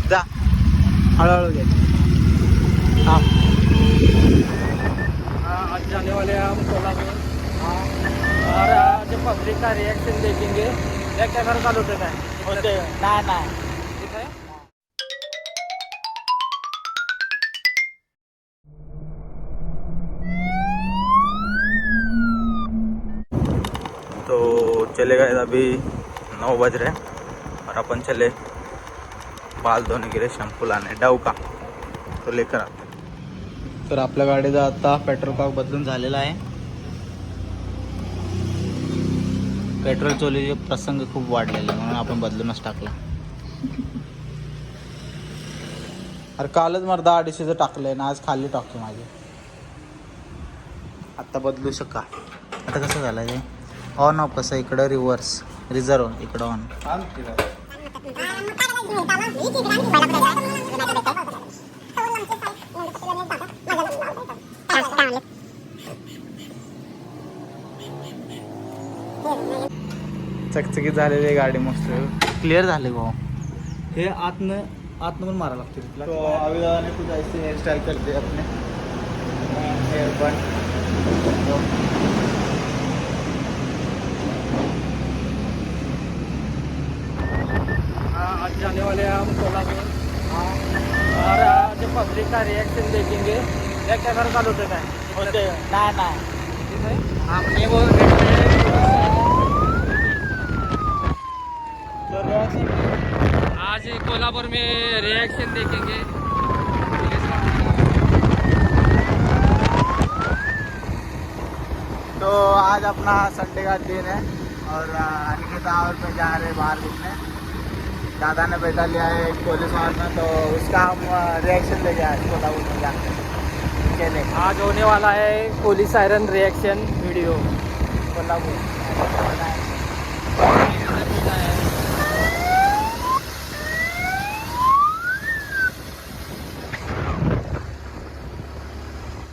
जा हळूहळू घे. हाँ आज जाने वाले हैं हम कोल्हापुर और आज पब्लिक का रिएक्शन देखेंगे. या कॅमेरा चालू होते काय होते नाही नाही. ठीक आहे. तो चले गए अभी 9 बज रहे और अपन चले बाल धोने के लिए शैम्पू लाने डाव का तो लेकर आते. तर आपल्या गाडीचा आता पेट्रोल पंप बदलून झालेला आहे. पेट्रोल चोरीचे प्रसंग खूप वाढलेले म्हणून आपण बदलूनच टाकला. अरे कालच मर्दा 250चं टाकलंय ना आज खाली टाकतो माझे. आता बदलू शका. आता कसं झालं ते ऑन ऑफ कसं इकडं रिव्हर्स रिझर्व इकडं ऑन. चकचकीत झालेली गाडी मस्त क्लिअर झाले भाऊ. हे आतनं पण मारा लागते. तो अभिदाने कुछ ऐसे हेयर स्टाइल करते अपने हेयर बन. आज जाने वाले हैं हम कोल्हापुर और आज पब्लिक का रिएक्शन देखेंगे. या कॅमेरा चालू होते काय होते नाही नाही. ठीक आहे. आपने वो आज कोल्हापुर में रिएक्शन देखेंगे. तो आज अपना संडे का दिन है और अनिकेता और पे जा रहे बाहर घूमने. दादा ने बैठा लिया है एक पुलिस वाला में तो उसका हम रिएक्शन लेके आए कोल्हापुर में जाके चले. आज होने वाला है police iron reaction video Kolhapur.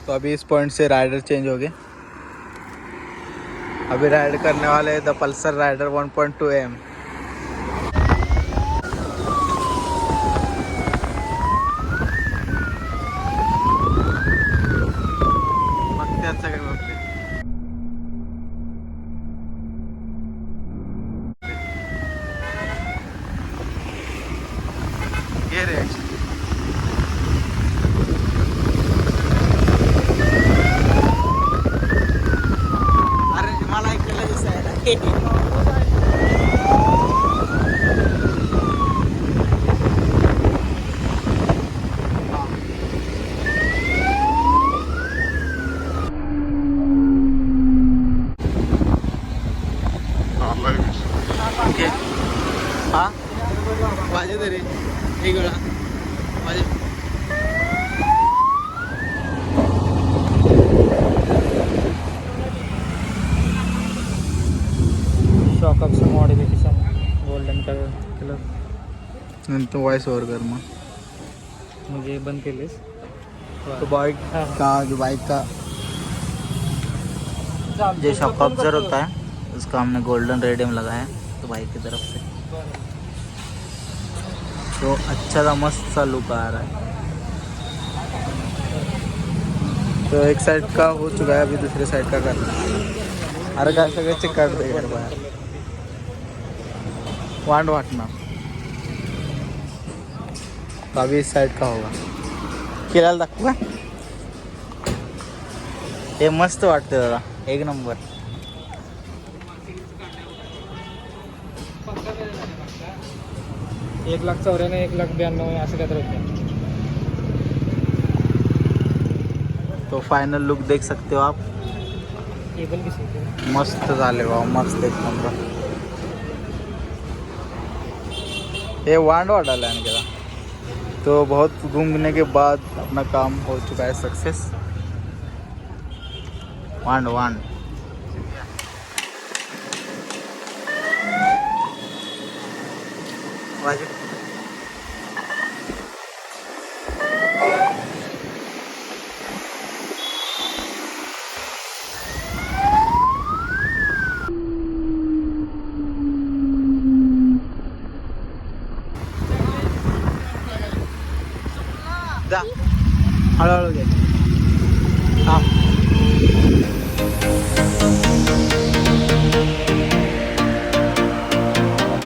तो अभी इस पॉइंट से राइडर चेंज हो गए. अभी राइड करने वाले हैं द पल्सर राइडर 1.2 AM. ये रिएक्शन मला ऐकलेलं दिसायला. हा माझे तरी हे गळा माझे shock option modification golden colour. नंतर वॉइस ओवर कर मग. म्हणजे बंद केलेस तो बाइक का जो बाइक का जो शॉक ऑब्जर्व होता है उसका हमने गोल्डन रेडियम लगाया है तो बाइक की तरफ से. तो अच्छा सा मस्त सा लुक आ रहा है. तो एक साइड का हो चुका है अभी दूसरे साइड का करना है. अरे काय सगळे चिकट दे बाहेर वांड वाटणार. तो अभी इस साइड का होगा. केला दाखवू का हे मस्त वाटते दादा एक नंबर. एक 1,94,000 1,92,000 असं काय तर होतं. तो फाइनल लुक देख सकते हो आप. टेबल किसी मस्त झाले बा मस्त एक नंबर. ये वांड वाटाला है क्या. तो बहुत घूमने के बाद अपना काम हो चुका है सक्सेस. वांड वांड वाजिब. जा हळूहळू घे थांब